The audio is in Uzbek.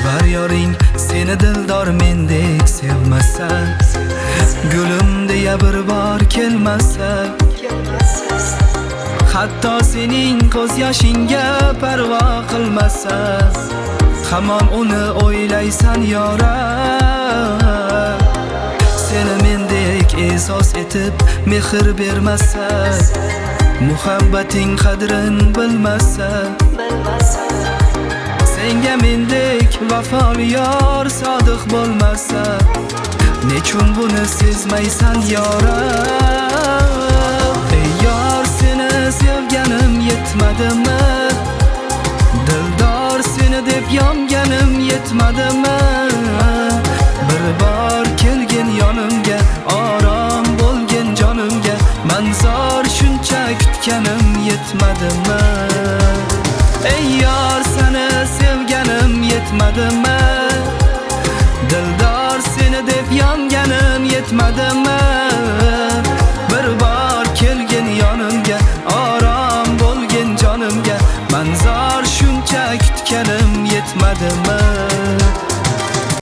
Sevar yoring seni dildor mendek sevmasa, gulim deya bir bor kelmasa, hatto sening ko'z yoshingga parvo qilmasa, hamon uni o'ylaysan yoram. Seni mendek e'zos etib mehr bermasa, muhabbating qadrin bilmasa, senga mendek vafoli yor sodiq bo'lmasa, nechun buni sezmaysan yoram? Ey yor, seni sevganim yetmadimi? Dildor seni deb yonganim yetmadimi? Bir bor kelgin yonimga, orom bo'lgin jonimga, manzor shuncha kutganim yetmadimi? Ey yor, seni sevganim yetmadimi? Dildor seni deb yonganim yetmadimi? Bir bor kelgin yonimga, orom bo'lgin jonimga, manzor shuncha kutganim yetmadimi?